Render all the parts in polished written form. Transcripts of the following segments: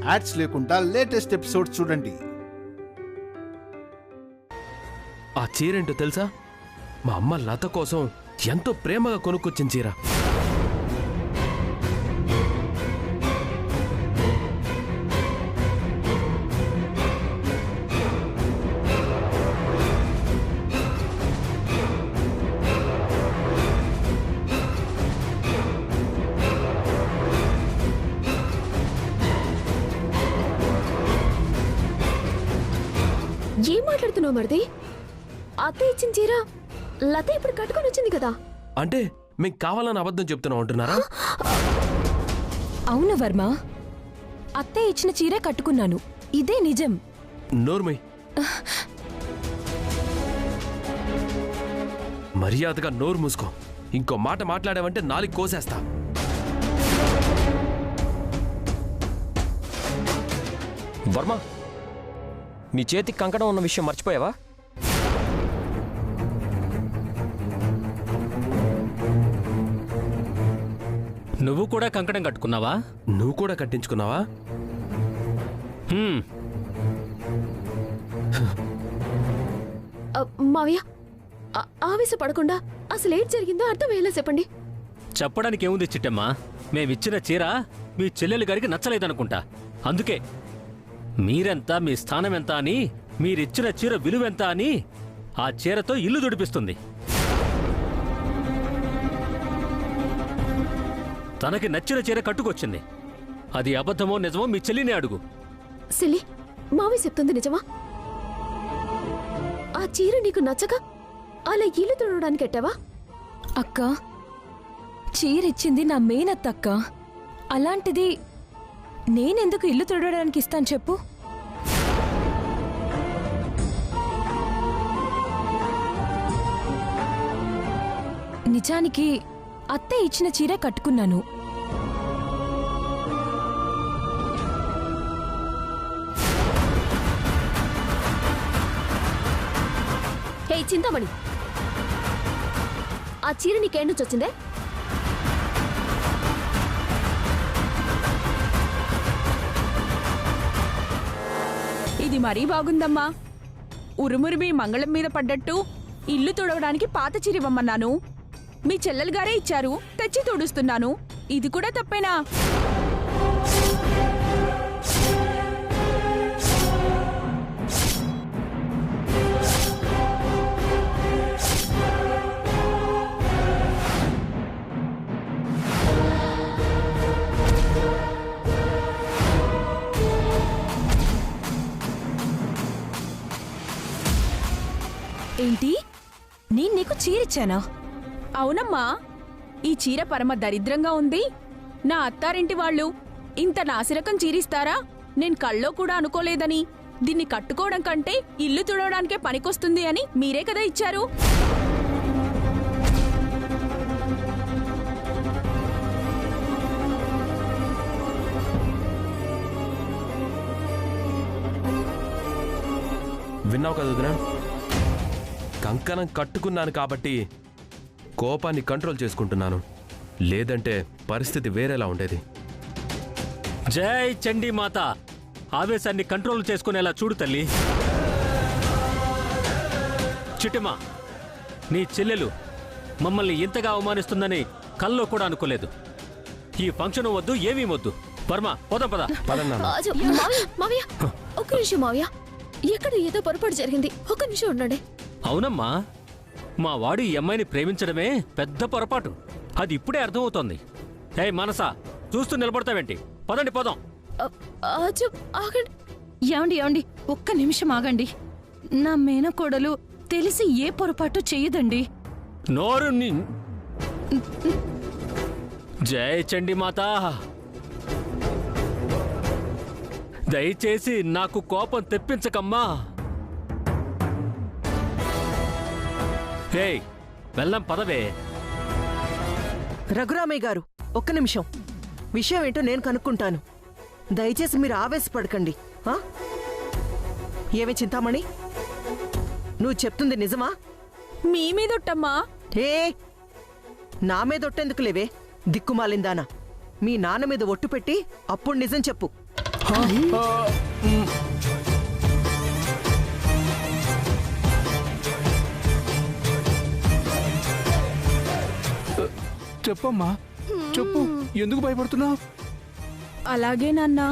Ads లేకుండా latest episode చూడండి. ఆ చీరేంటో తెలుసా? మా అమ్మ లత కోసం ఎంతో ప్రేమగా కొనుక్కొచ్చిన చీర. ఏం మాట్లాడుతున్నావు మరిది? అత్త ఇచ్చిన చీర లత ఇప్పుడు కట్టుకొని వచ్చింది కదా. అంటే మీకు కావాలని అబద్ధం చెప్తున్నావు అంటున్నారా? అవును వర్మ, అత్తే ఇచ్చిన చీరే కట్టుకున్నాను, ఇదే నిజం. నోర్మై, మర్యాదగా నోరు మూసుకో. ఇంకో మాట మాట్లాడావంటే నాలుగు కోసేస్తా. వర్మ, నీ చేతికి కంకణం ఉన్న విషయం మర్చిపోయావా? నువ్వు కూడా కంకణం కట్టుకున్నావా? నువ్వు కూడా కట్టించుకున్నావా? మావయ్య, ఆవేశపడకుండా అసలేం జరిగిందో అర్థమయ్యేలా చెప్పండి. చెప్పడానికి ఏముంది చిట్టమ్మా, మేమిచ్చిన చీర మీ చెల్లెలు గారికి నచ్చలేదనుకుంటా. అందుకే మీరెంత, మీ స్థానం ఎంత అని, మీరిచ్చిన చీర విలువెంత అని ఆ చీరతో ఇల్లు దుడిపిస్తుంది. తనకి నచ్చిన చీర కట్టుకొచ్చింది. అది అబద్ధమో నిజమో మీ చెల్లిని అడుగు. సిల్లి, మావి చెప్తుంది నిజమా? ఆ చీర నీకు నచ్చక అలా ఇల్లు తుడవడానికి ఎట్టావా? అక్క, చీరిచ్చింది నా మేనత్తక్క. అలాంటిది నేనెందుకు ఇల్లు తుడవడానికి ఇస్తాను చెప్పు? నిజానికి అత్తే ఇచ్చిన చీర కట్టుకున్నాను. హే చింతామణి, ఆ చీర నీకేండొచ్చి వచ్చిందే? ఇది మరీ బాగుందమ్మా. ఉరుమురిమి మంగళం మీద పడ్డట్టు ఇల్లు తుడవడానికి పాత చీరివ్వమన్నాను. మీ చెల్లెలు గారే ఇచ్చారు, తెచ్చి తుడుస్తున్నాను. ఇది కూడా తప్పేనా? ఏంటి? నేను నీకు చీరిచ్చానా? అవునమ్మా, ఈ చీర పరమ దరిద్రంగా ఉంది. నా అత్తారింటి వాళ్ళు ఇంత నాసిరకం చీరిస్తారా? నేను కల్లో కూడా అనుకోలేదని. దీన్ని కట్టుకోవడం కంటే ఇల్లు తుడవడానికే పనికొస్తుంది అని మీరే కదా ఇచ్చారు. విన్నావు కదా వదినా? కంకణం కట్టుకున్నాను కాబట్టి కోపాన్ని కంట్రోల్ చేసుకుంటున్నాను. లేదంటే పరిస్థితి వేరేలా ఉండేది. జై చండీ మాత, ఆవేశాన్ని కంట్రోల్ చేసుకునేలా చూడు తల్లి. చిట్టమ్మా, నీ చెల్లెలు మమ్మల్ని ఇంతగా అవమానిస్తుందని కల్లో కూడా అనుకోలేదు. ఈ ఫంక్షన్ వద్దు, ఏమీ వద్దు. వర్మ, పోదాం పద. మావయ్య, ఒక్క నిమిషం మావయ్య, ఎక్కడ ఏదో పొరపాటు జరిగింది. ఒక్క నిమిషం ఉండండి. అవునమ్మా, మా వాడు ఈ అమ్మాయిని ప్రేమించడమే పెద్ద పొరపాటు. అది ఇప్పుడే అర్థమవుతోంది. హే మనసా, చూస్తూ నిలబడతావేంటి? పదండి పోదాం. ఏమండి, ఒక్క నిమిషం ఆగండి. నా మేనకోడలు తెలిసి ఏ పొరపాటు చెయ్యదండి. నోరు జై చండీ మాత, దయచేసి నాకు కోపం తెప్పించకమ్మా. హే, వెళ్ళం పదవే. రఘురామయ్య గారు, ఒక్క నిమిషం. విషయం ఏంటో నేను కనుక్కుంటాను. దయచేసి మీరు ఆవేశపడకండి. ఏమే చింతామణి, నువ్వు చెప్తుంది నిజమా? మీ మీదొట్టమ్మా. ఏ, నా మీద ఒట్టెందుకు లేవే దిక్కుమాలిందానా? మీ నాన్న మీద ఒట్టు పెట్టి అప్పుడు నిజం చెప్పు. చెప్పమ్మా, చెప్పు, ఎందుకు భయపడుతున్నావు? అలాగే నాన్నా,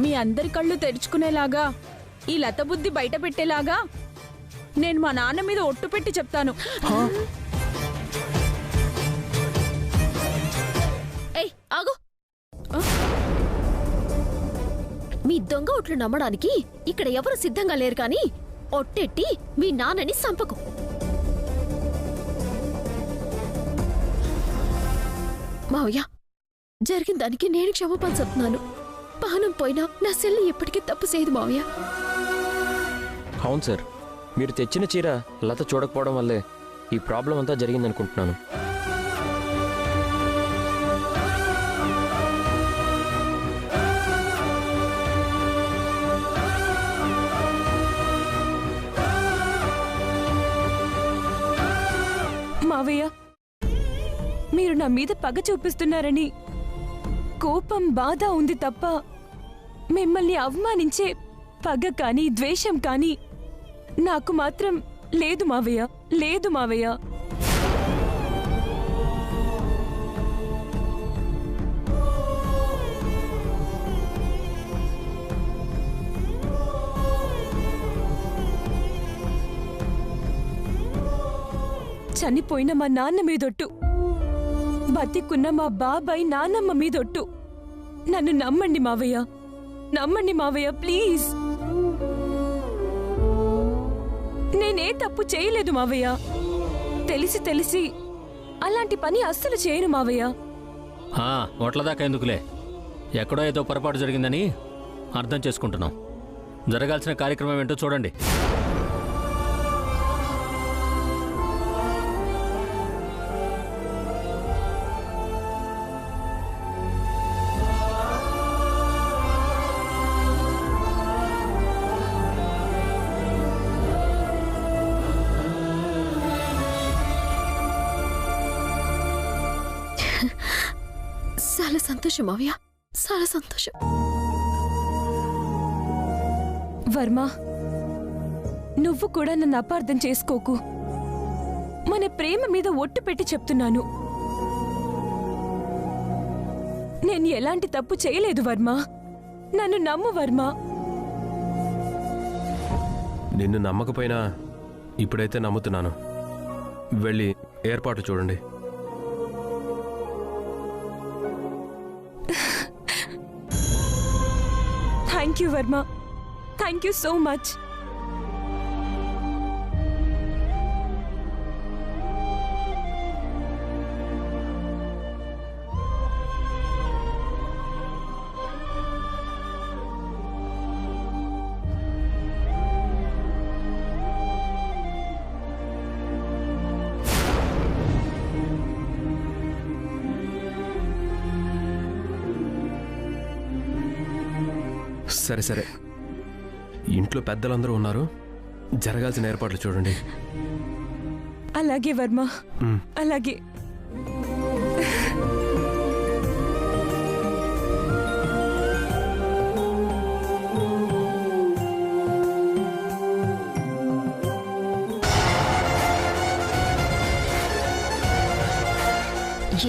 మీ అందరి కళ్ళు తెరుచుకునేలాగా ఈ లత బుద్ధి బయట పెట్టేలాగా నేను మా నాన్న మీద ఒట్టు పెట్టి చెప్తాను. ఏయ్ ఆగు. మీ దొంగ ఒట్లు నమ్మడానికి ఇక్కడ ఎవరు సిద్ధంగా లేరు కానీ ఒట్టెట్టి మీ నాన్నని సంపకు. మావయ్య, జరిగిన దానికి నేను క్షమాపణ చెప్తున్నాను. పానం పోయినా నా సెల్లి ఎప్పటికీ తప్పు చేయదు మావయ్య. అవును సార్, మీరు తెచ్చిన చీర లత చూడకపోవడం వల్లే ఈ ప్రాబ్లం అంతా జరిగిందనుకుంటున్నాను. మావయ్య, మీరు నా మీద పగ చూపిస్తున్నారని కోపం, బాధ ఉంది తప్ప మిమ్మల్ని అవమానించే పగ కానీ ద్వేషం కానీ నాకు మాత్రం లేదు మావయ్య, లేదు మావయ్య. చనిపోయిన మా నాన్న మీదొట్టు, బతికున్న మా బాబాయ్ నాన్నమ్మ మీదొట్టు. నన్ను నమ్మండి మావయ్య, నమ్మండి మావయ్య, ప్లీజ్. నేనే తప్పు చేయలేదు మావయ్య. తెలిసి తెలిసి అలాంటి పని అస్సలు చేయను మావయ్య. ఓట్ల దాకా ఎందుకులే, ఎక్కడో ఏదో పొరపాటు జరిగిందని అర్థం చేసుకుంటున్నాం. జరగాల్సిన కార్యక్రమం ఏంటో చూడండి. చాలా సంతోషం మావయ్య, చాలా సంతోషం. వర్మ, నువ్వు కూడా నన్ను అపార్థం చేసుకోకు. మన ప్రేమ మీద ఒట్టు పెట్టి చెప్తున్నాను. నేను ఎలాంటి తప్పు చేయలేదు వర్మ, నన్ను నమ్ము వర్మ. నిన్ను నమ్మకపోయినా ఇప్పుడైతే నమ్ముతున్నాను. వెళ్ళి ఏర్పాటు చూడండి. Thank you Varma, thank you so much. సరే సరే, ఇంట్లో పెద్దలందరూ ఉన్నారు, జరగాల్సిన ఏర్పాట్లు చూడండి. అలాగే వర్మ, అలాగే.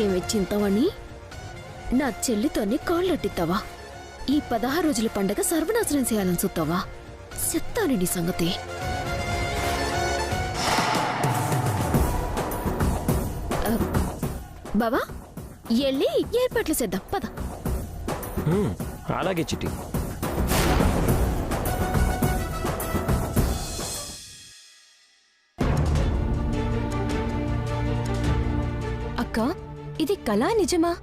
ఏమి చింతవని నా చెల్లితోనే కాళ్ళొట్టిస్తావా? ఈ 16 రోజుల పండగ సర్వనాశనం చేయాలని చూస్తావా? చెప్తాను నీ సంగతి. బావా, వెళ్ళి ఏర్పాట్లు చేద్దాం పద. అలాగే చిట్టి. అక్క, ఇది కళా నిజమా?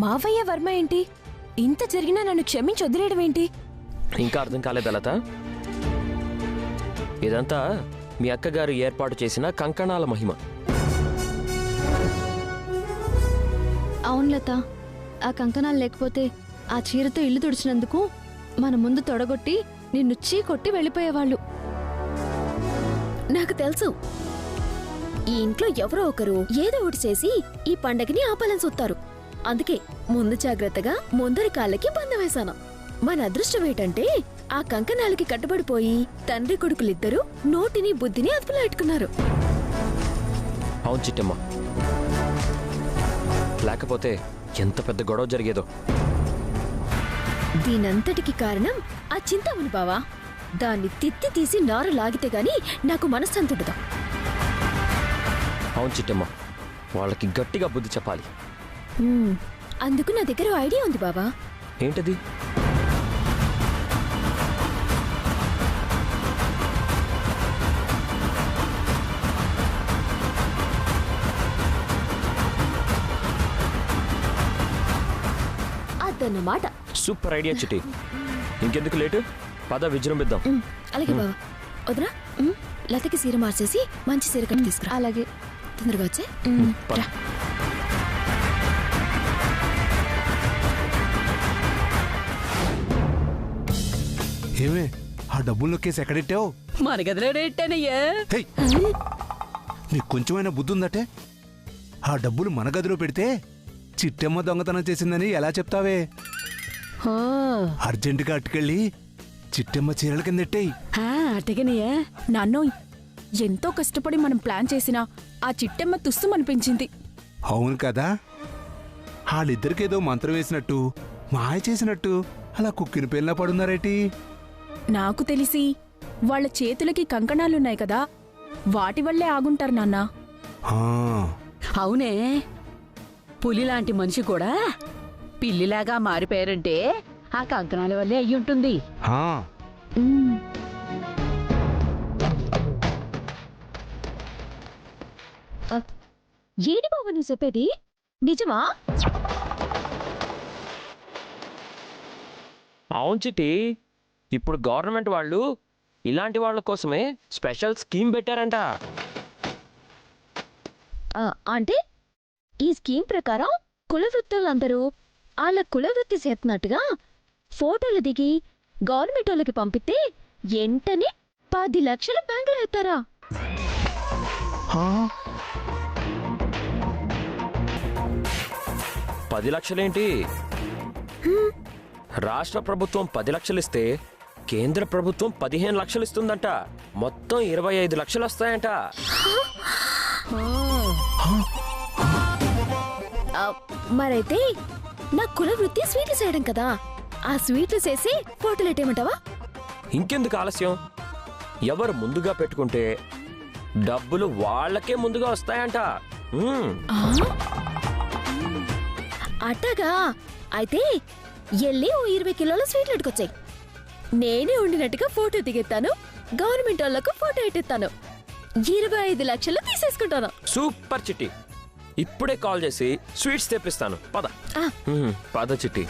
మావయ్య వర్మ ఏంటి ఇంత జరిగినా నన్ను క్షమించి వదిలేయడం ఏంటి? ఇంకా అర్థం కాలేదా లత? ఇదంతా మీ అక్కగారు ఏర్పాటు చేసిన కంకణాల మహిమ. అవును లత, ఆ కంకణాలు లేకపోతే ఆ చీరతో ఇల్లు తుడిచినందుకు మన ముందు తొడగొట్టి నిన్ను చీకొట్టి వెళ్ళిపోయేవాళ్ళు. నాకు తెలుసు, ఈ ఇంట్లో ఎవరో ఒకరు ఏదో ఒకటి చేసి ఈ పండగని ఆపాలని చూస్తారు. అందుకే ముందు జాగ్రత్తగా ముందరి కాళ్ళకి బంధం వేశాను. మన అదృష్టం ఏంటంటే ఆ కంకణాలకి కట్టుబడిపోయి తండ్రి కొడుకులిద్దరూ నోటిని బుద్ధిని అదుపులో పెట్టుకున్నారు. అవును చిట్టమ్మ, లేకపోతే ఎంత పెద్ద గొడవ జరిగేదో. దీనంతటికి కారణం ఆ చింతామణి బావా. దాన్ని తిత్తి తీసి నారు లాగితే గాని నాకు మనశ్శాంతుండదు. అవును చిట్టమ్మ, వాళ్ళకి గట్టిగా బుద్ధి చెప్పాలి. అందుకు నా దగ్గర ఐడియా ఉంది బావా. ఏంటది? అదన్నమాట. సూపర్ ఐడియా చిట్టి. ఇంకెందుకు లేటు, పద విజృంభిద్దాం. అలాగే బావా. వదరా, లతకి సీర మార్చేసి మంచి సీర కట్టి తీసుకురా. అలాగే. తొందరగా వచ్చే. ఏమే ఆ డబ్బులు నొక్కేసి ఎక్కడెట్టావు? మన గదిలో ఎట్టానయ్యా? నీకు కొంచెమైనా బుద్ధి ఉందటే? ఆ డబ్బులు మన గదిలో పెడితే చిట్టమ్మ దొంగతనం చేసిందని ఎలా చెప్తావే? అర్జెంటుగా అట్టుకెళ్ళి చిట్టమ్మ చీరల కింద ఎట్టేయి. అటగనయ్యా. నాన్నో, ఎంతో కష్టపడి మనం ప్లాన్ చేసినా ఆ చిట్టమ్మ తుస్సుమనిపించింది. అవును కదా, వాళ్ళిద్దరికేదో మంత్రం వేసినట్టు మాయ చేసినట్టు అలా కుక్కిన పేర్లా పడున్నారేటి? నాకు తెలిసి వాళ్ళ చేతులకి కంకణాలున్నాయి కదా, వాటి వల్లే ఆగుంటారు నాన్నా. అవునే, పులిలాంటి మనిషి కూడా పిల్లిలాగా మారిపోయారంటే ఆ కంకణాల వల్లే అయ్యుంటుంది. ఏడి బాబు నువ్వు చెప్పేది నిజమా? అవును చిట్టి, ఇప్పుడు గవర్నమెంట్ వాళ్ళు ఇలాంటి వాళ్ళ కోసమే స్పెషల్ స్కీమ్ పెట్టారంట. అంటే ఈ స్కీమ్ ప్రకారం కులవృత్తులందరూ వాళ్ళ కులవృత్తి చేస్తున్నట్టుగా ఫోటోలు దిగి గవర్నమెంట్ వాళ్ళకి పంపితే ఎంటనే 10 లక్షల బ్యాంకులో ఎత్తారా? 10 లక్షలేంటి? రాష్ట్ర ప్రభుత్వం 10 లక్షలిస్తే కేంద్ర ప్రభుత్వం 15 లక్షలు ఇస్తుందంట. మొత్తం 25 లక్షలు వస్తాయంట. మరైతే నా కుల వృత్తి స్వీట్లు చేయడం కదా, ఆ స్వీట్లు చేసి ఫోటోలు ఎట్టేయమంటావా? ఇంకెందుకు ఆలస్యం? ఎవరు ముందుగా పెట్టుకుంటే డబ్బులు వాళ్ళకే ముందుగా వస్తాయంట. అట్టగా అయితే ఎల్లి 20 కిలోల స్వీట్లు ఎట్టుకొచ్చాయి. నేనే ఉండినట్టుగా ఫోటో దిగెత్తాను, గవర్నమెంట్ వాళ్ళకు ఫోటో ఎట్టెత్తాను, 25 లక్షలు తీసేసుకుంటాను. సూపర్ చిట్టి, ఇప్పుడే కాల్ చేసి స్వీట్స్ తెప్పిస్తాను. పద పద చిట్టి.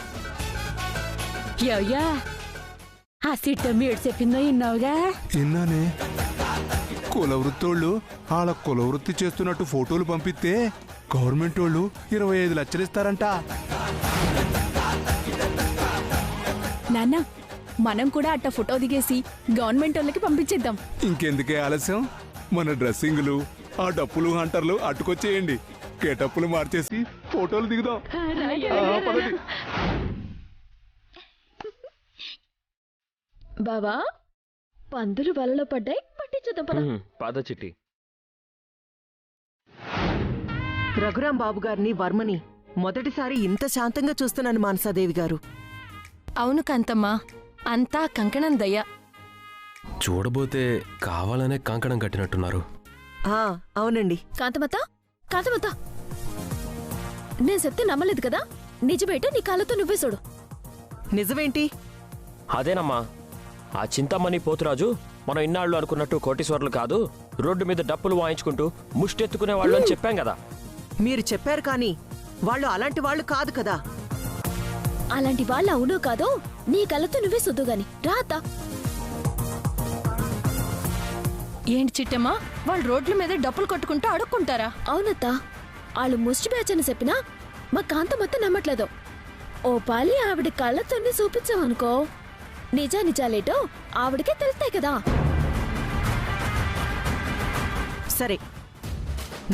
ఆ సిట్టమ్మ ఏడు చెప్పిందో విన్నావుగా? విన్నానే. కులవృత్తోళ్ళు వాళ్ళ కులవృత్తి చేస్తున్నట్టు ఫోటోలు పంపిస్తే గవర్నమెంట్ వాళ్ళు 25 లక్షలు ఇస్తారంట. నాన్న, మనం కూడా అట్ట ఫోటో దిగేసి గవర్నమెంట్ వాళ్ళకి పంపించేద్దాం. ఇంకెందుకే ఆలస్యం, మన డ్రెస్సింగులు ఆ డప్పులు హంటర్లు అట్టుకొచ్చేయండి. కేటప్పులు మార్చేసి ఫోటోలు దిగుదాం. బావా, పందులు వలలో పడ్డాయి, పట్టించుద్దాం పద. పద చిట్టి. రఘురాం బాబు గారిని వర్మని మొదటిసారి ఇంత శాంతంగా చూస్తున్నాను మానసాదేవి గారు. అవును కాంతమ్మా, అంతా కంకణం దయ్య. చూడబోతే కావాలనే కంకణం కట్టినట్టున్నారు. అవునండి. కాంతమత, కాంతమత, నేను చెప్తే నమ్మలేదు కదా? నిజమేంటో నీ కాళ్ళతో నువ్వే చూడు. నిజమేంటి? అదేనమ్మా, ఆ చింతామణి పోతురాజు మనం ఇన్నాళ్ళు అనుకున్నట్టు కోటీశ్వర్లు కాదు, రోడ్డు మీద డప్పులు వాయించుకుంటూ ముష్టెత్తుకునే వాళ్ళు అని చెప్పాం కదా. మీరు చెప్పారు కానీ వాళ్ళు అలాంటి వాళ్ళు కాదు కదా. అలాంటి వాళ్ళు అవునో కాదో నీ కళ్ళతో నువ్వే చూద్దు గాని రాతా. ఏంటి చిట్టమ్మా, వాళ్ళు రోడ్ల మీద డప్పులు కొట్టుకుంటూ అడుక్కుంటారా? అవునత్తా, వాళ్ళు ముష్టి బ్యాచ్ అని చెప్పినా మా కాంతమత్త నమ్మట్లేదు. ఓ పాలి ఆవిడ కళ్ళతోనే చూపించామనుకో, నిజాలేటో ఆవిడకే తెలుస్తాయి కదా. సరే,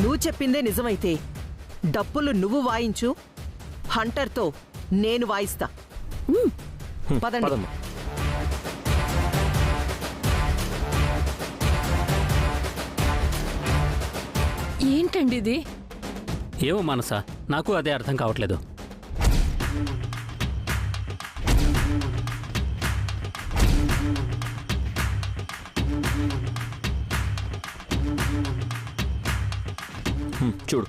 నువ్వు చెప్పిందే నిజమైతే డప్పులు నువ్వు వాయించు, హంటర్తో నేను వాయిస్తా. పదండి. పదమ్మా. ఏంటండి ఇది? ఏమో మానస, నాకు అదే అర్థం కావట్లేదు. చూడు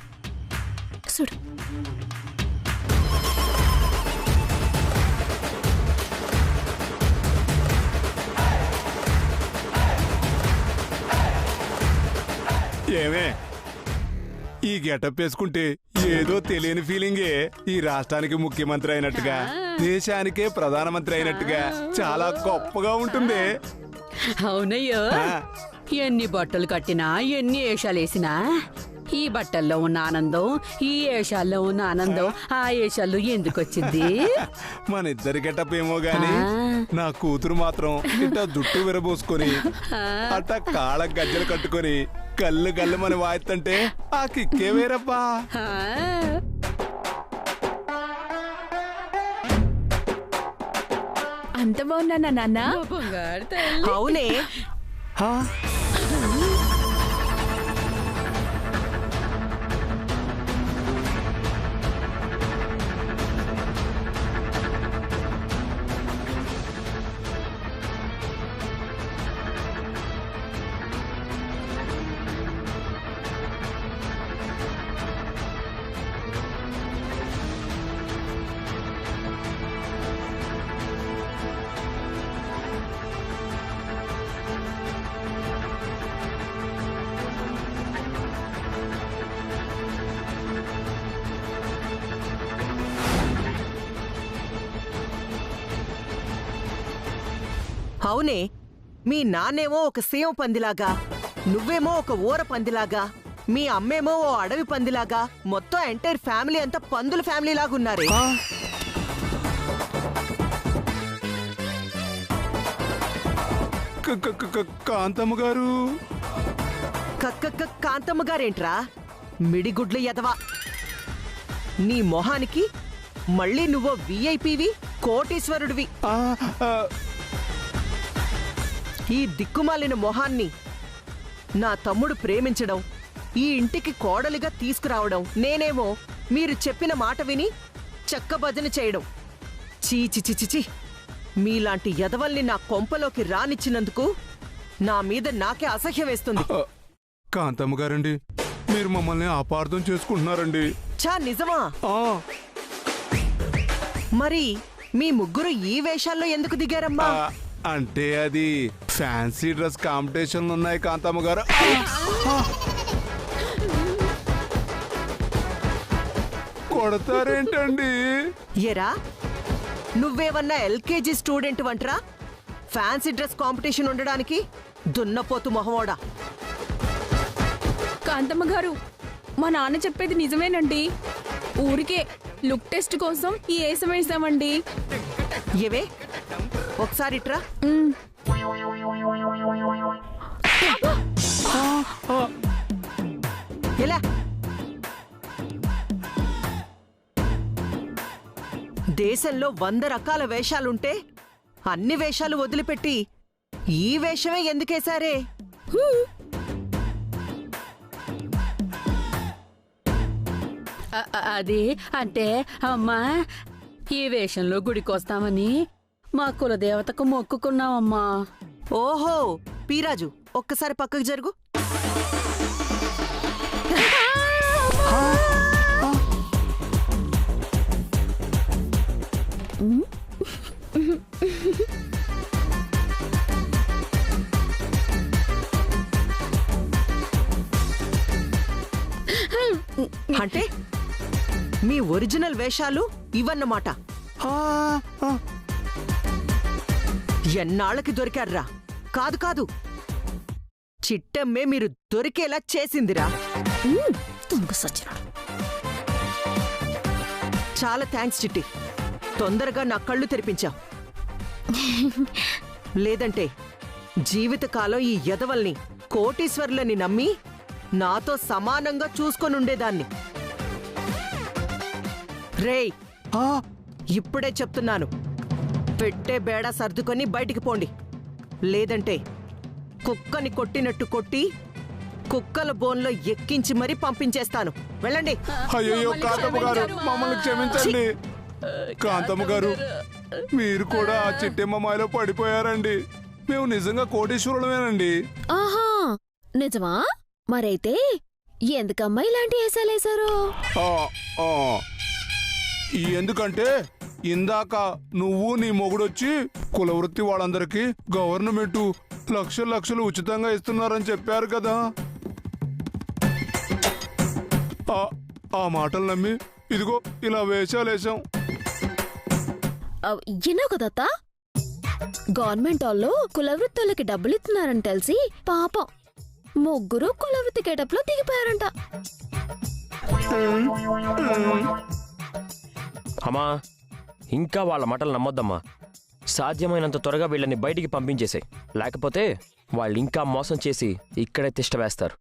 చూడు. ఏమే ఈ గెటప్ వేసుకుంటే ఏదో తెలియని ఫీలింగే. ఈ రాష్ట్రానికి ముఖ్యమంత్రి అయినట్టుగా, దేశానికే ప్రధానమంత్రి అయినట్టుగా చాలా గొప్పగా ఉంటుంది. అవునయ్యో, ఎన్ని బట్టలు కట్టినా ఎన్ని వేషాలేసినా ఈ బట్టల్లో ఉన్న ఆనందం, ఈ వేషాల్లో ఉన్న ఆనందం ఆ వేషాల్లో ఎందుకొచ్చింది? మన ఇద్దరి గెటప్ ఏమో గాని నా కూతురు మాత్రం ఇట్ట జుట్టు విరబోసుకొని అట్ట కాళ్ళ గజ్జలు కట్టుకొని కళ్ళు గల్లు మన వాయిస్తుంటే ఆ కిక్కే వేరబ్బా. అంత బాగున్నానా నాన్న? అవునే. అవునే, మీ నాన్నేమో ఒక సీమ పందిలాగా, నువ్వేమో ఒక ఊర పందిలాగా, మీ అమ్మేమో ఓ అడవి పందిలాగా, మొత్తం ఎంటైర్ ఫ్యామిలీ అంతా పందుల ఫ్యామిలీ లాగా ఉన్నారే. కాంతమ్మ గారు. కాంతమ్మ గారేంట్రా మిడిగుడ్లు ఎదవా? నీ మొహానికి మళ్ళీ నువ్వో విఐపివి, కోటీశ్వరుడివి. ఈ దిక్కుమాలిన మొహాన్ని నా తమ్ముడు ప్రేమించడం, ఈ ఇంటికి కోడలిగా తీసుకురావడం, నేనేమో మీరు చెప్పిన మాట విని చక్కభజన చేయడం. చీచిచిచిచి, మీలాంటి ఎదవల్ని నా కొంపలోకి రానిచ్చినందుకు నా మీద నాకే అసహ్యం వేస్తుంది. కాంతమ్మ గారండి, మీరు మమ్మల్ని అపార్థం చేసుకుంటున్నారండి. చా నిజమా? మరి మీ ముగ్గురు ఈ వేషాల్లో ఎందుకు దిగారమ్మా? అంటే అది ఫ్యాన్సీ డ్రెస్ కాంపిటీషన్లు ఉన్నాయి కాంతమ్మ గారు. కొడతారేంటండి? ఎరా, నువ్వేమన్నా ఎల్కేజీ స్టూడెంట్ వంటరా ఫ్యాన్సీ డ్రెస్ కాంపిటీషన్ ఉండడానికి? దున్నపోతు మొహమోడా. కాంతమ్మ గారు, మా నాన్న చెప్పేది నిజమేనండి. ఊరికే లుక్ టెస్ట్ కోసం ఈ ఏసం వేసామండి. ఏవే, ఒకసారి ఇట్రా. ఎలా? దేశంలో 100 రకాల వేషాలుంటే అన్ని వేషాలు వదిలిపెట్టి ఈ వేషమే ఎందుకేశారే? అది అంటే అమ్మా, ఈ వేషంలో గుడికొస్తామని మా కులదేవతకు మొక్కుకున్నామమ్మా. ఓహో, పీరాజు ఒక్కసారి పక్కకు జరుగు. అంటే మీ ఒరిజినల్ వేషాలు ఇవన్నమాట. ఎన్నాళ్ళకి దొరికారా? కాదు కాదు, చిట్టమ్మే మీరు దొరికేలా చేసిందిరా. చాలా థ్యాంక్స్ చిట్టి, తొందరగా నా కళ్ళు తెరిపించావు. లేదంటే జీవితకాలం ఈ యదవల్ని కోటీశ్వర్లని నమ్మి నాతో సమానంగా చూసుకొనుండేదాన్ని. రేయ్, ఇప్పుడే చెప్తున్నాను, పెట్టే బేడా సర్దుకొని బయటికి పోండి. లేదంటే కుక్కని కొట్టినట్టు కొట్టి కుక్కల బోన్లో ఎక్కించి మరీ పంపించేస్తాను. వెళ్ళండి. అయ్యో కాంతమ్మ గారు, మమ్మల్ని క్షమించండి. కాంతమ్మ గారు, మీరు కూడా ఆ చిట్టెమ్మ మాయలో పడిపోయారండి. మేము నిజంగా కోటీశ్వరులమేనండి. ఆహా, నిజమా? మరైతే ఎందుకమ్మా ఇలాంటి వేసాలేశారు? ఎందుకంటే ఇందాక నువ్వు నీ మొగుడొచ్చి కులవృత్తి వాళ్ళందరికీ గవర్నమెంట్ లక్షలు లక్షలు ఉచితంగా ఇస్తున్నారని చెప్పారు కదా. ఆ మాటలు నమ్మి ఇదిగో ఇలా వేషాలేసాం. విన్నావు కదత్తా, గవర్నమెంట్ వాళ్ళు కులవృత్తులకి డబ్బులు ఇస్తున్నారని తెలిసి పాపం ముగ్గురు కులవృత్తి గెటప్లో దిగిపోయారంట. అమ్మా, ఇంకా వాళ్ళ మాటలు నమ్మొద్దమ్మా. సాధ్యమైనంత త్వరగా వీళ్ళని బయటికి పంపించేసాయి, లేకపోతే వాళ్ళు ఇంకా మోసం చేసి ఇక్కడే తిష్ట వేస్తారు.